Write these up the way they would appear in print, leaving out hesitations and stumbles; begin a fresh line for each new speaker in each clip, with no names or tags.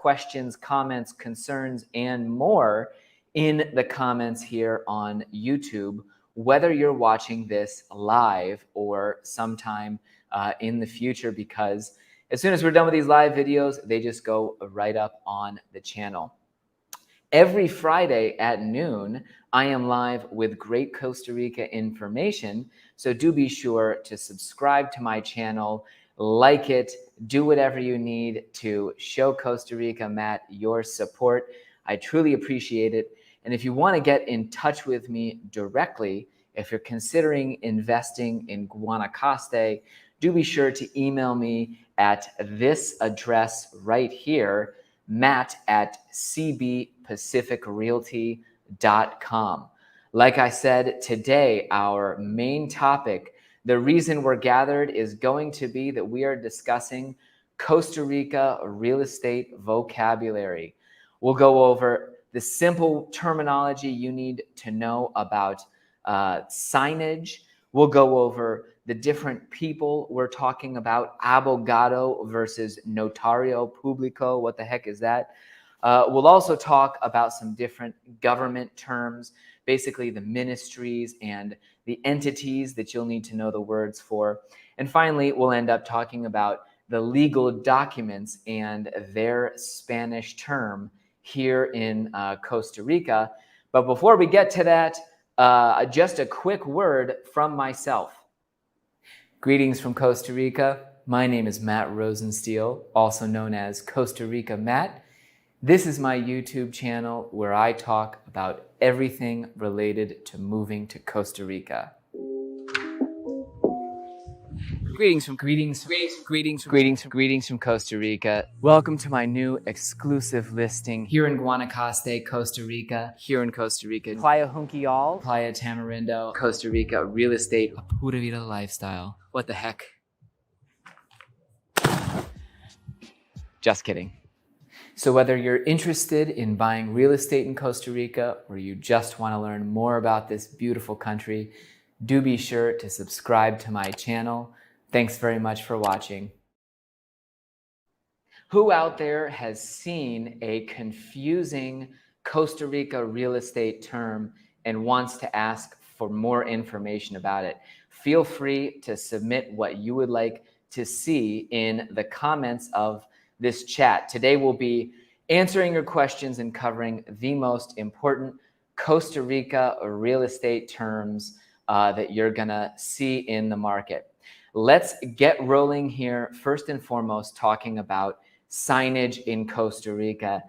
questions, comments, concerns, and more in the comments here on YouTube, whether you're watching this live or sometime in the future, because as soon as we're done with these live videos, they just go right up on the channel. Every Friday at noon, I am live with great Costa Rica information, so do be sure to subscribe to my channel, like it, do whatever you need to show Costa Rica Matt your support. I truly appreciate it. And if you want to get in touch with me directly, if you're considering investing in Guanacaste, do be sure to email me at this address right here, matt@cbpacificrealty.com. Like I said, today, our main topic, the reason we're gathered, is going to be that we are discussing Costa Rica real estate vocabulary. We'll go over the simple terminology you need to know about signage. We'll go over the different people we're talking about, Abogado versus Notario, Publico, what the heck is that? We'll also talk about some different government terms, basically the ministries and the entities that you'll need to know the words for. And finally, we'll end up talking about the legal documents and their Spanish term here in Costa Rica. But before we get to that, just a quick word from myself. Greetings from Costa Rica. My name is Matt Rosensteel, also known as Costa Rica Matt. This is my YouTube channel where I talk about everything related to moving to Costa Rica. Greetings from Costa Rica. Welcome to my new exclusive listing here in Guanacaste, Costa Rica. Here in Costa Rica, Playa Junquial, Playa Tamarindo, Costa Rica real estate, a pura vida lifestyle. What the heck? Just kidding. So whether you're interested in buying real estate in Costa Rica or you just want to learn more about this beautiful country, do be sure to subscribe to my channel. Thanks very much for watching. Who out there has seen a confusing Costa Rica real estate term and wants to ask for more information about it? Feel free to submit what you would like to see in the comments of this chat. Today we'll be answering your questions and covering the most important Costa Rica real estate terms that you're gonna see in the market. Let's get rolling here. First and foremost, talking about signage in Costa Rica.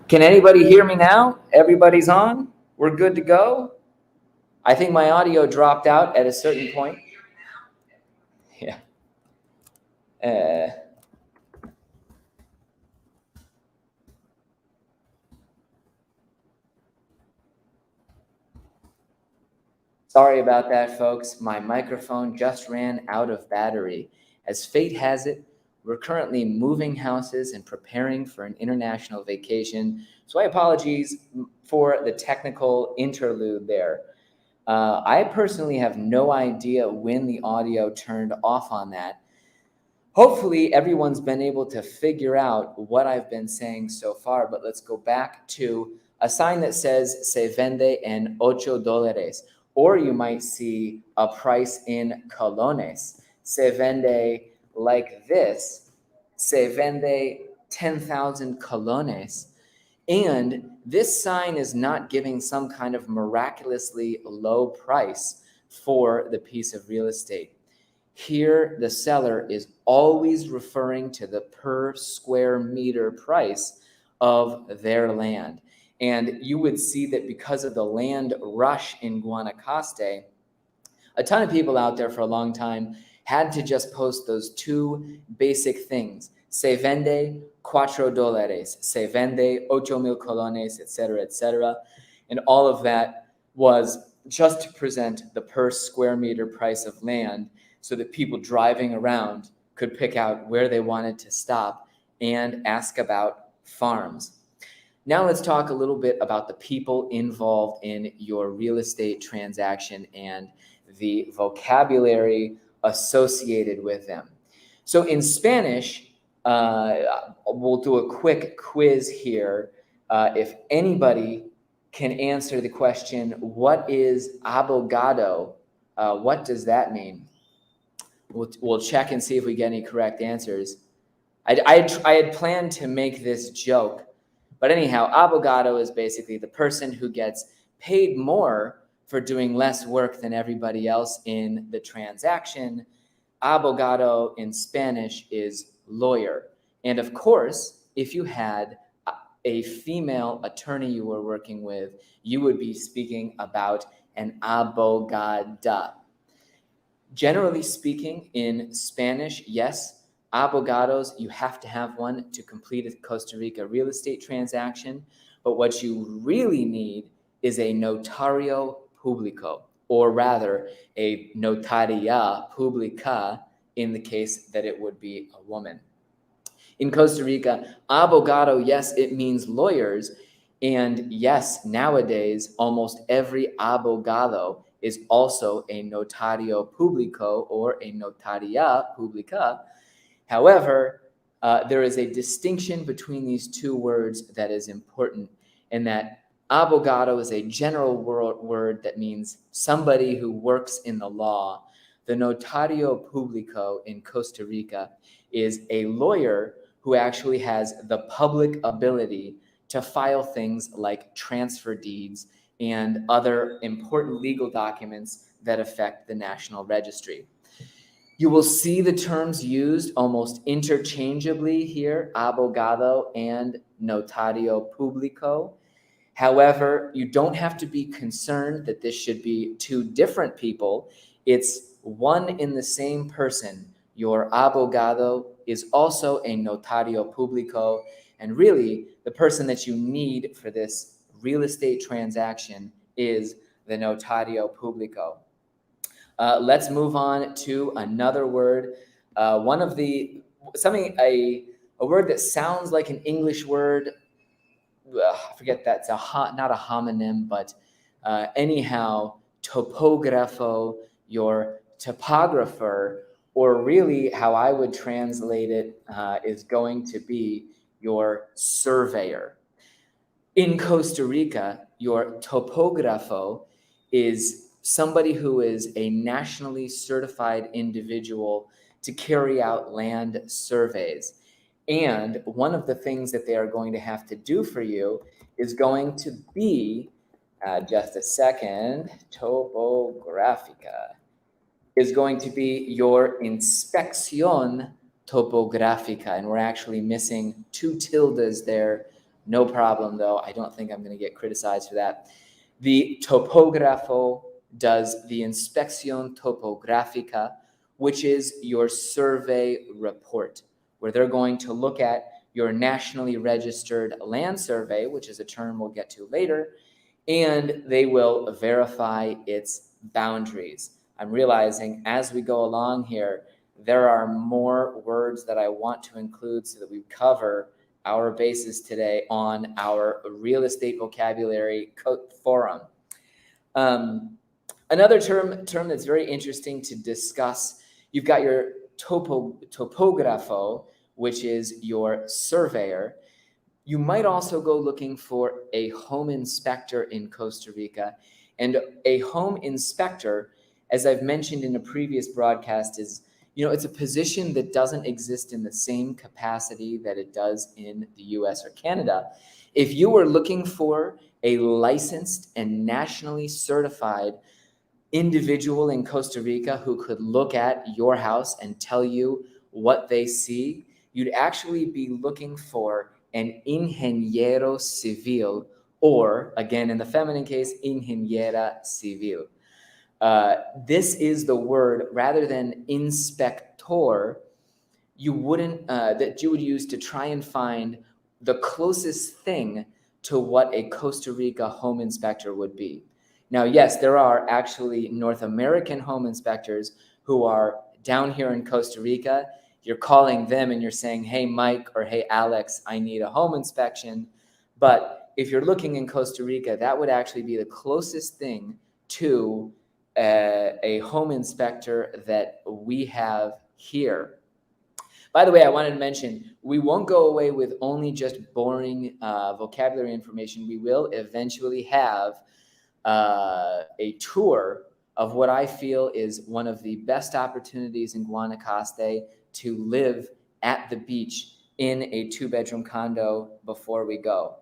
Can anybody hear me now? Everybody's on? We're good to go? I think my audio dropped out at a certain point. Yeah. Sorry about that, folks. My microphone just ran out of battery. As fate has it, we're currently moving houses and preparing for an international vacation. So I apologize for the technical interlude there. I personally have no idea when the audio turned off on that. Hopefully everyone's been able to figure out what I've been saying so far, but let's go back to a sign that says se vende en $8. Or you might see a price in colones. Se vende like this. Se vende 10,000 colones. And this sign is not giving some kind of miraculously low price for the piece of real estate. Here, the seller is always referring to the per square meter price of their land. And you would see that because of the land rush in Guanacaste, a ton of people out there for a long time had to just post those two basic things. Se vende $4, se vende 8,000 colones, etc., etc. And all of that was just to present the per square meter price of land so that people driving around could pick out where they wanted to stop and ask about farms. Now let's talk a little bit about the people involved in your real estate transaction and the vocabulary associated with them. So in Spanish, We'll do a quick quiz here. If anybody can answer the question, what is abogado? What does that mean? We'll check and see if we get any correct answers. I had planned to make this joke, but anyhow, abogado is basically the person who gets paid more for doing less work than everybody else in the transaction. Abogado in Spanish is lawyer. And of course, if you had a female attorney you were working with, you would be speaking about an abogada. Generally speaking, in Spanish, yes, abogados, you have to have one to complete a Costa Rica real estate transaction. But what you really need is a notario publico, or rather a notaria publica in the case that it would be a woman. In Costa Rica, abogado, yes, it means lawyers. And yes, nowadays, almost every abogado is also a notario publico or a notaria publica. However, there is a distinction between these two words that is important, in that abogado is a general word that means somebody who works in the law. The notario publico in Costa Rica is a lawyer who actually has the public ability to file things like transfer deeds and other important legal documents that affect the National Registry. You will see the terms used almost interchangeably here, abogado and notario publico. However, you don't have to be concerned that this should be two different people. It's one in the same person. Your abogado is also a notario publico, and really the person that you need for this real estate transaction is the notario publico. Let's move on to another word. A word that sounds like an English word. I forget that's not a homonym, but anyhow, topografo, your topographer, or really how I would translate it is going to be your surveyor. In Costa Rica, your topografo is somebody who is a nationally certified individual to carry out land surveys. And one of the things that they are going to have to do for you is going to be, just a second, topográfica, is going to be your inspección topográfica. And we're actually missing two tildes there. No problem, though. I don't think I'm going to get criticized for that. The topógrafo does the inspección topográfica, which is your survey report, where they're going to look at your nationally registered land survey, which is a term we'll get to later, and they will verify its boundaries. I'm realizing as we go along here, there are more words that I want to include so that we cover our bases today on our real estate vocabulary forum. Another term that's very interesting to discuss, you've got your topografo, which is your surveyor. You might also go looking for a home inspector in Costa Rica. And a home inspector, as I've mentioned in a previous broadcast, is, it's a position that doesn't exist in the same capacity that it does in the US or Canada. If you were looking for a licensed and nationally certified individual in Costa Rica who could look at your house and tell you what they see, you'd actually be looking for an Ingeniero Civil, or again, in the feminine case, Ingeniera Civil. This is the word, rather than inspector, that you would use to try and find the closest thing to what a Costa Rica home inspector would be. Now, yes, there are actually North American home inspectors who are down here in Costa Rica. You're calling them and you're saying, hey, Mike, or hey, Alex, I need a home inspection. But if you're looking in Costa Rica, that would actually be the closest thing to a home inspector that we have here. By the way, I wanted to mention, we won't go away with only just boring vocabulary information. We will eventually have a tour of what I feel is one of the best opportunities in Guanacaste to live at the beach in a 2-bedroom condo before we go.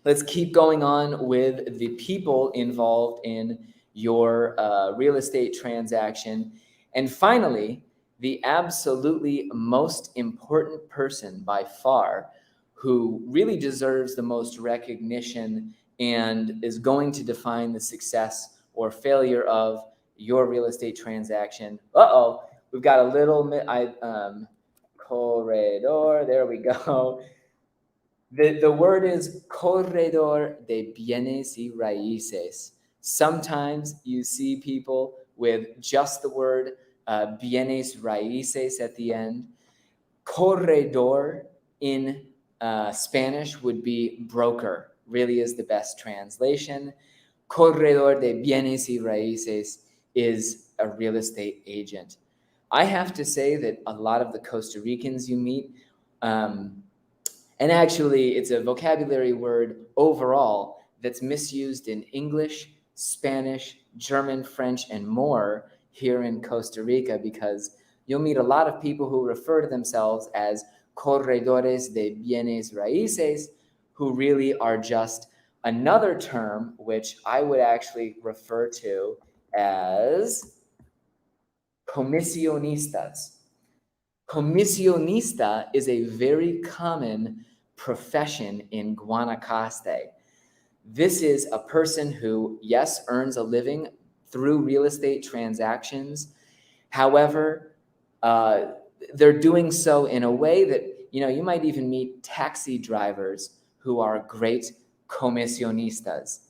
Let's keep going on with the people involved in your real estate transaction. And finally, the absolutely most important person by far who really deserves the most recognition and is going to define the success or failure of your real estate transaction. We've got a little corredor. There we go. The word is corredor de bienes y raíces. Sometimes you see people with just the word bienes raíces at the end. Corredor in Spanish would be broker, really is the best translation. Corredor de bienes y raíces is a real estate agent. I have to say that a lot of the Costa Ricans you meet, and actually it's a vocabulary word overall that's misused in English, Spanish, German, French, and more here in Costa Rica, because you'll meet a lot of people who refer to themselves as corredores de bienes raíces, who really are just another term which I would actually refer to as comisionistas. Comisionista is a very common profession in Guanacaste. This is a person who, yes, earns a living through real estate transactions. However, they're doing so in a way that, you might even meet taxi drivers who are great comisionistas.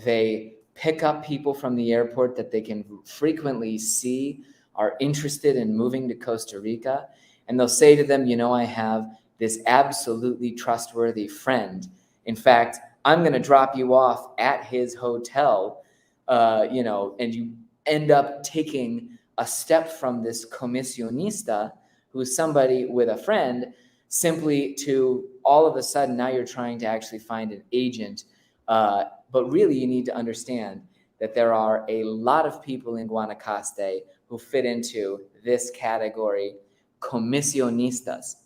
They pick up people from the airport that they can frequently see are interested in moving to Costa Rica, and they'll say to them, I have this absolutely trustworthy friend. In fact, I'm going to drop you off at his hotel, and you end up taking a step from this comisionista, who's somebody with a friend, simply to all of a sudden now you're trying to actually find an agent. But really you need to understand that there are a lot of people in Guanacaste who fit into this category, comisionistas.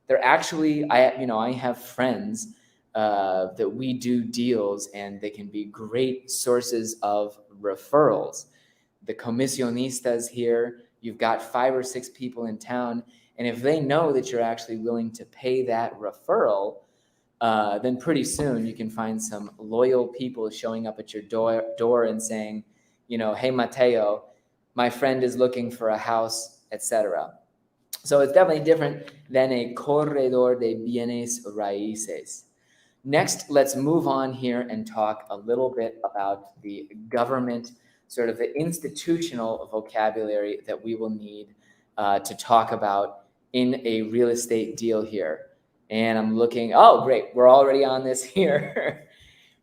They're actually, I have friends that we do deals, and they can be great sources of referrals. The comisionistas here, you've got 5 or 6 people in town, and if they know that you're actually willing to pay that referral, then pretty soon you can find some loyal people showing up at your door and saying, hey, Mateo, my friend is looking for a house, etc. So it's definitely different than a corredor de bienes raíces. Next, let's move on here and talk a little bit about the government, sort of the institutional vocabulary that we will need to talk about in a real estate deal here. And I'm looking, oh, great, we're already on this here.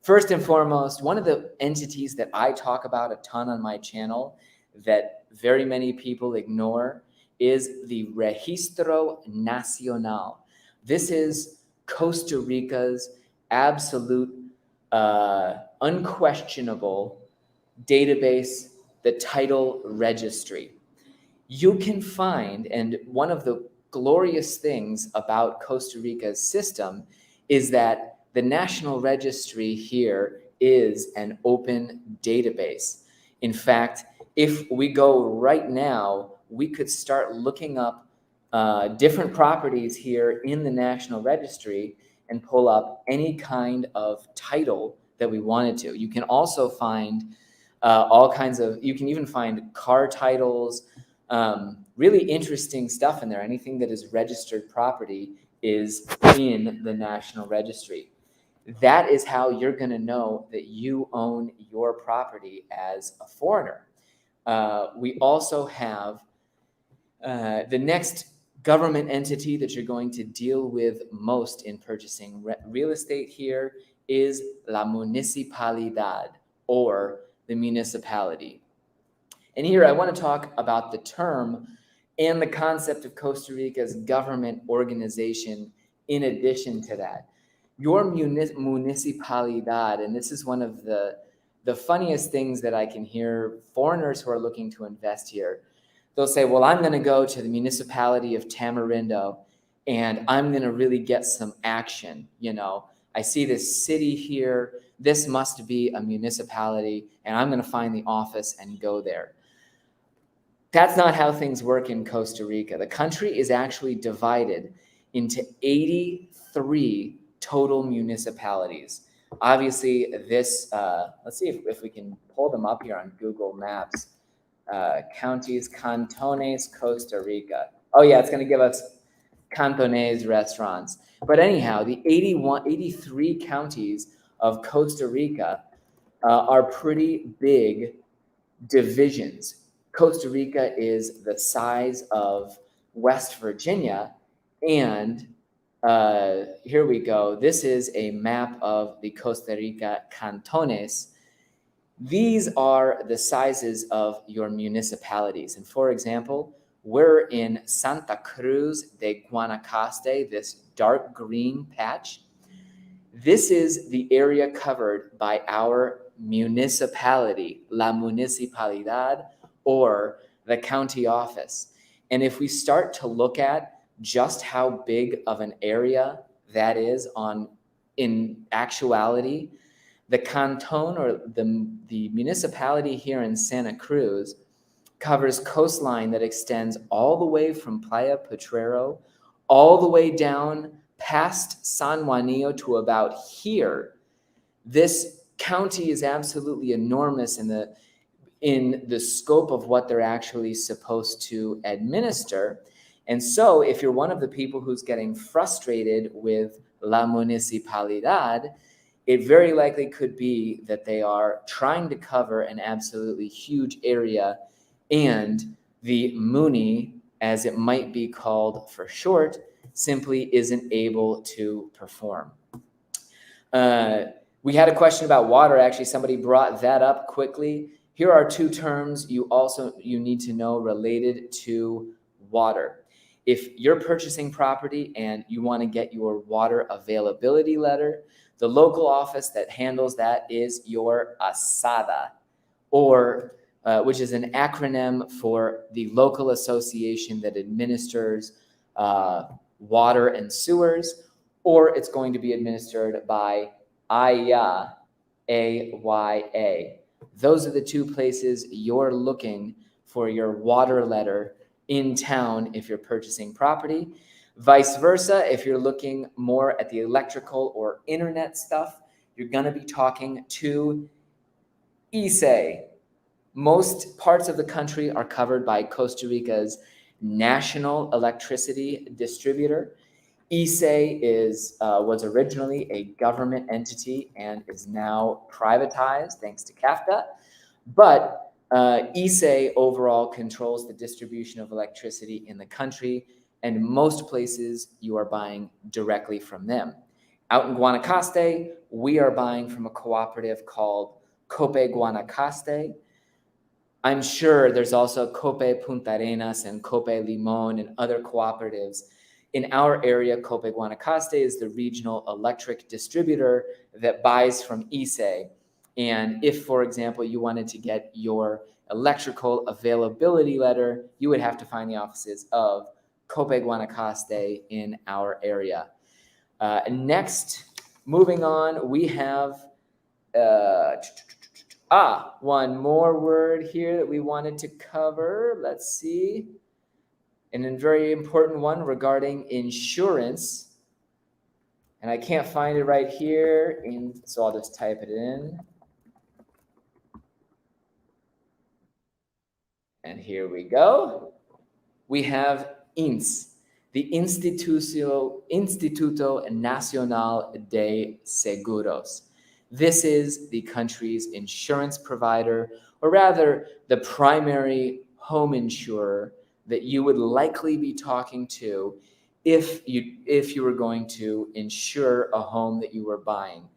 First and foremost, one of the entities that I talk about a ton on my channel that very many people ignore is the Registro Nacional. This is Costa Rica's absolute, unquestionable database, the title registry. You can find, and one of the glorious things about Costa Rica's system is that the National Registry here is an open database. In fact, if we go right now, we could start looking up different properties here in the National Registry and pull up any kind of title that we wanted to. You can also find all kinds of, you can even find car titles, really interesting stuff in there. Anything that is registered property is in the National Registry. That is how you're going to know that you own your property as a foreigner. We also have the next government entity that you're going to deal with most in purchasing real estate here is la Municipalidad, or the municipality. And here I want to talk about the term and the concept of Costa Rica's government organization in addition to that. Your municipalidad, and this is one of the funniest things that I can hear foreigners who are looking to invest here. They'll say, well, I'm going to go to the municipality of Tamarindo and I'm going to really get some action. You know, I see this city here. This must be a municipality, and I'm going to find the office and go there. That's not how things work in Costa Rica. The country is actually divided into 83 total municipalities. Obviously, this, let's see if we can pull them up here on Google Maps. Counties, Cantones, Costa Rica. Oh yeah, it's going to give us Cantonese restaurants. But anyhow, the 83 counties of Costa Rica are pretty big divisions. Costa Rica is the size of West Virginia, and here we go. This is a map of the Costa Rica cantones. These are the sizes of your municipalities. And for example, we're in Santa Cruz de Guanacaste, this dark green patch. This is the area covered by our municipality, la municipalidad, or the county office. And if we start to look at just how big of an area that is in actuality, the canton, or the municipality here in Santa Cruz, covers coastline that extends all the way from Playa Potrero all the way down past San Juanillo to about here. This county is absolutely enormous in the scope of what they're actually supposed to administer. And so if you're one of the people who's getting frustrated with la municipalidad, it very likely could be that they are trying to cover an absolutely huge area, and the Muni, as it might be called for short, simply isn't able to perform. We had a question about water. Actually, somebody brought that up quickly. Here are two terms you need to know related to water. If you're purchasing property and you want to get your water availability letter, the local office that handles that is your ASADA, or which is an acronym for the local association that administers water and sewers, or it's going to be administered by AYA, AYA. Those are the two places you're looking for your water letter in town if you're purchasing property. Vice versa, if you're looking more at the electrical or internet stuff, you're going to be talking to ICE. Most parts of the country are covered by Costa Rica's national electricity distributor. ICE was originally a government entity and is now privatized thanks to CAFTA. But ICE overall controls the distribution of electricity in the country, and most places you are buying directly from them. Out in Guanacaste, we are buying from a cooperative called Coopeguanacaste. I'm sure there's also Cope Punta Arenas and Cope Limon and other cooperatives. In our area, Coopeguanacaste is the regional electric distributor that buys from ICE. And if, for example, you wanted to get your electrical availability letter, you would have to find the offices of Coopeguanacaste in our area. Next, moving on, we have one more word here that we wanted to cover. Let's see. And a very important one regarding insurance. And I can't find it right here, so I'll just type it in. And here we go. We have INS, the Instituto Nacional de Seguros. This is the country's insurance provider, or rather the primary home insurer that you would likely be talking to if you were going to insure a home that you were buying.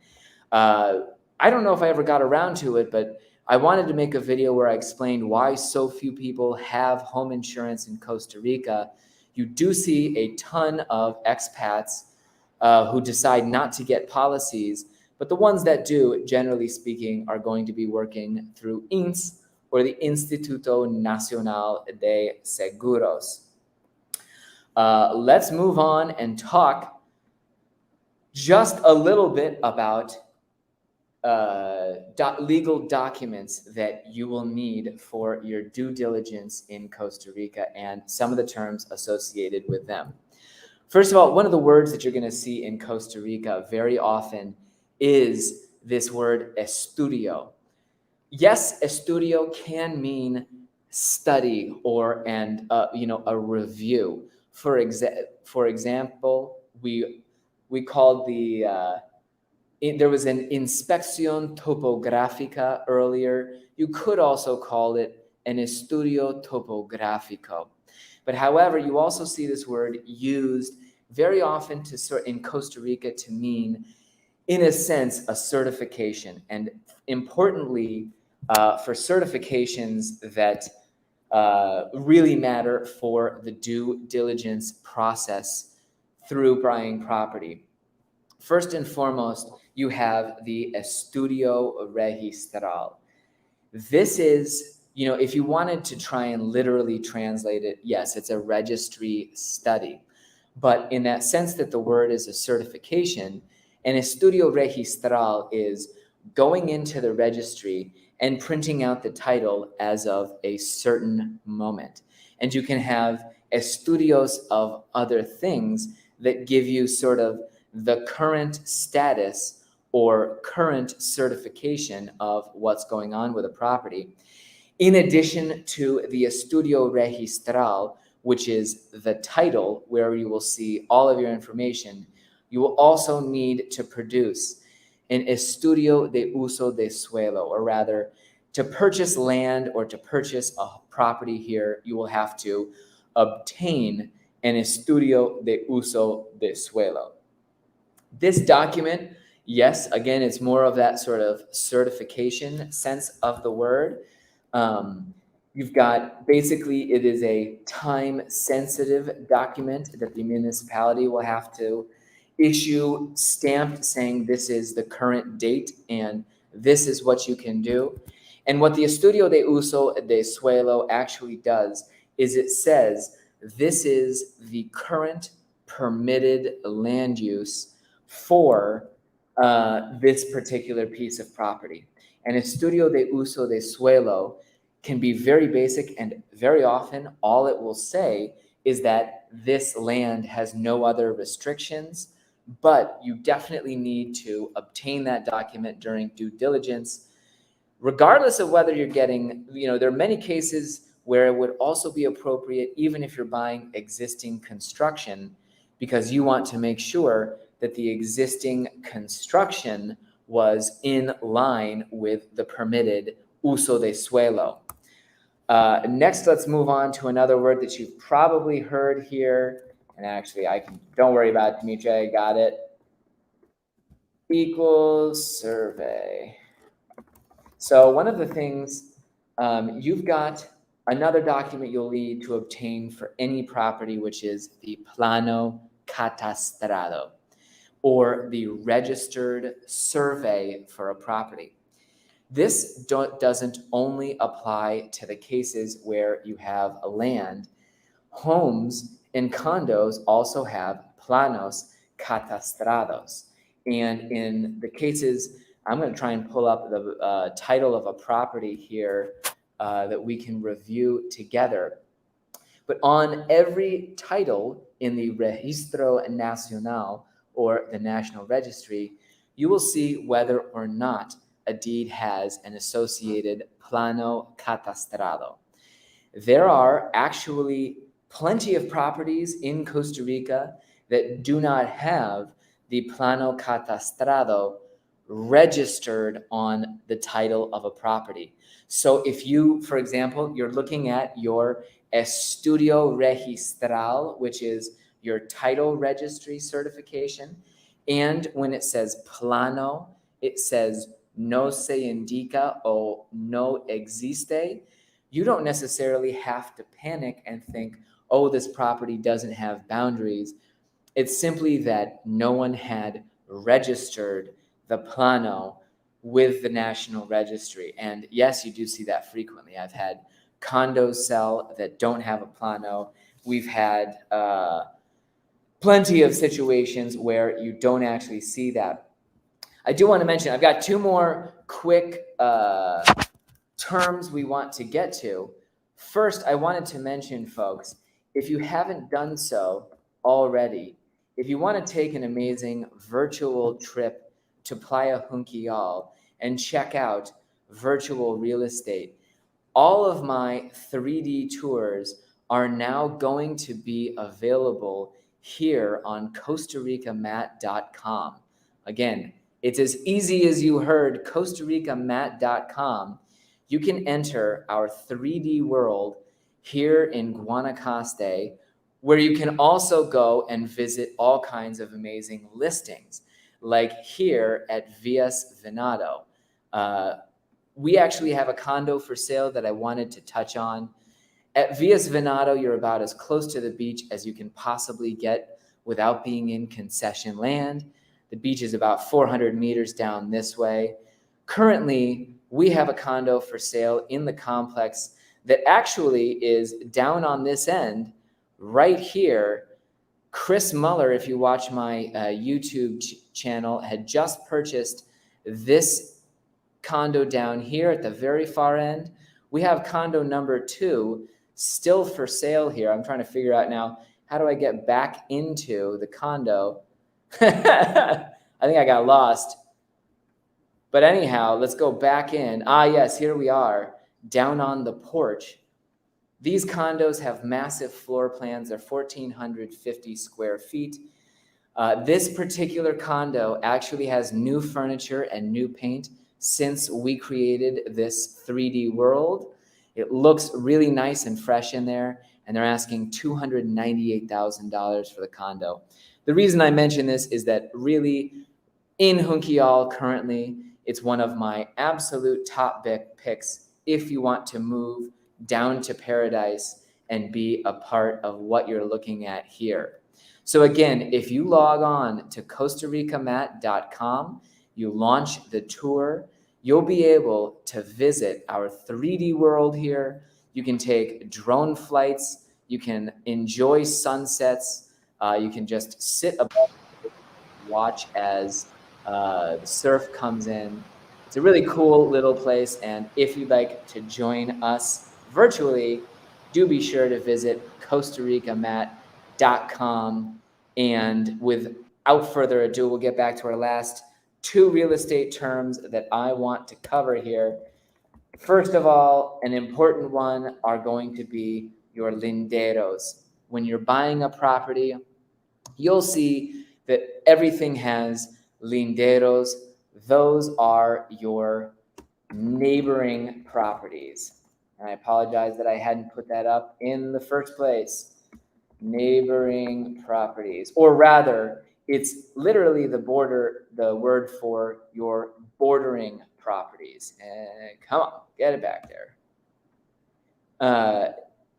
I don't know if I ever got around to it, but I wanted to make a video where I explained why so few people have home insurance in Costa Rica. You do see a ton of expats who decide not to get policies, but the ones that do, generally speaking, are going to be working through INS, or the Instituto Nacional de Seguros. Let's move on and talk just a little bit about legal documents that you will need for your due diligence in Costa Rica and some of the terms associated with them. First of all, one of the words that you're going to see in Costa Rica very often is this word estudio. Yes, estudio can mean study or a review. For example, we called there was an inspección topográfica earlier. You could also call it an estudio topográfico. But however, you also see this word used very often in Costa Rica to mean, in a sense, a certification. And importantly, for certifications that really matter for the due diligence process through buying property. First and foremost, you have the Estudio Registral. This is, if you wanted to try and literally translate it, yes, it's a registry study. But in that sense that the word is a certification, an Estudio Registral is going into the registry and printing out the title as of a certain moment. And you can have estudios of other things that give you sort of the current status or current certification of what's going on with a property. In addition to the Estudio Registral, which is the title where you will see all of your information, you will also need to produce an Estudio de Uso de Suelo, or rather, to purchase land or to purchase a property here, you will have to obtain an Estudio de Uso de Suelo. This document, yes, again, it's more of that sort of certification sense of the word. You've got, basically, it is a time-sensitive document that the municipality will have to issue stamped saying this is the current date and this is what you can do. And what the Estudio de Uso de Suelo actually does is it says this is the current permitted land use for this particular piece of property. And Estudio de Uso de Suelo can be very basic, and very often all it will say is that this land has no other restrictions, but you definitely need to obtain that document during due diligence, regardless of whether you're getting, there are many cases where it would also be appropriate even if you're buying existing construction, because you want to make sure that the existing construction was in line with the permitted uso de suelo. Next, let's move on to another word that you've probably heard here. And actually, don't worry about it, Dimitri, I got it. Equals survey. So one of the things, you've got another document you'll need to obtain for any property, which is the Plano Catastrado, or the registered survey for a property. This doesn't only apply to the cases where you have a land. Homes and condos also have planos catastrados. And in the cases, I'm going to try and pull up the title of a property here that we can review together. But on every title in the Registro Nacional, or the National Registry, you will see whether or not a deed has an associated plano catastrado. There are actually plenty of properties in Costa Rica that do not have the plano catastrado registered on the title of a property. So if you, for example, you're looking at your Estudio Registral, which is your title registry certification, and when it says plano, it says no se indica o no existe, you don't necessarily have to panic and think, oh, this property doesn't have boundaries. It's simply that no one had registered the plano with the National Registry. And yes, you do see that frequently. I've had condos sell that don't have a plano. We've had plenty of situations where you don't actually see that. I do want to mention, I've got two more quick terms we want to get to. First, I wanted to mention, folks, if you haven't done so already, if you want to take an amazing virtual trip to Playa Junquillal and check out virtual real estate, all of my 3D tours are now going to be available here on CostaRicaMat.com. Again, it's as easy as you heard, CostaRicaMat.com. You can enter our 3D world here in Guanacaste, where you can also go and visit all kinds of amazing listings, like here at Villas Venado. We actually have a condo for sale that I wanted to touch on. At Villas Venado, you're about as close to the beach as you can possibly get without being in concession land. The beach is about 400 meters down this way. Currently, we have a condo for sale in the complex that actually is down on this end, right here. Chris Muller, if you watch my YouTube channel, had just purchased this condo down here at the very far end. We have condo number 2 still for sale here. I'm trying to figure out now, how do I get back into the condo? I think I got lost. But anyhow, let's go back in. Ah, yes, here we are, down on the porch. These condos have massive floor plans. They're 1,450 square feet. This particular condo actually has new furniture and new paint since we created this 3D world. It looks really nice and fresh in there, and they're asking $298,000 for the condo. The reason I mention this is that really in Junquillal currently, it's one of my absolute top picks if you want to move down to paradise and be a part of what you're looking at here. So again, if you log on to CostaRicaMat.com, you launch the tour, you'll be able to visit our 3D world here. You can take drone flights, you can enjoy sunsets, you can just sit above and watch as the surf comes in. It's a really cool little place, and if you'd like to join us virtually, do be sure to visit CostaRicaMat.com. And without further ado, we'll get back to our last 2 real estate terms that I want to cover here. First of all, an important one are going to be your linderos. When you're buying a property, you'll see that everything has linderos. Those are your neighboring properties. And I apologize that I hadn't put that up in the first place. Neighboring properties, or rather, it's literally the word for your bordering properties. And come on, get it back there.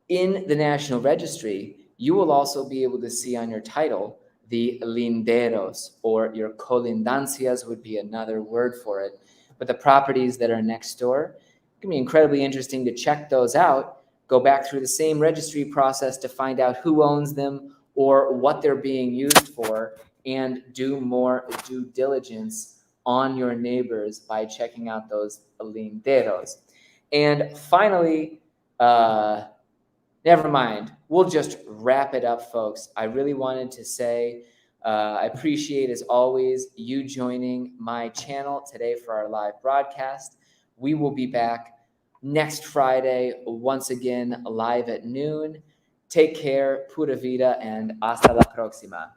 In the National Registry, you will also be able to see on your title the linderos, or your colindancias would be another word for it. But the properties that are next door, it can be incredibly interesting to check those out. Go back through the same registry process to find out who owns them or what they're being used for, and do more due diligence on your neighbors by checking out those linderos. And finally, never mind. We'll just wrap it up, folks. I really wanted to say I appreciate, as always, you joining my channel today for our live broadcast. We will be back next Friday, once again, live at noon. Take care, pura vida, and hasta la próxima.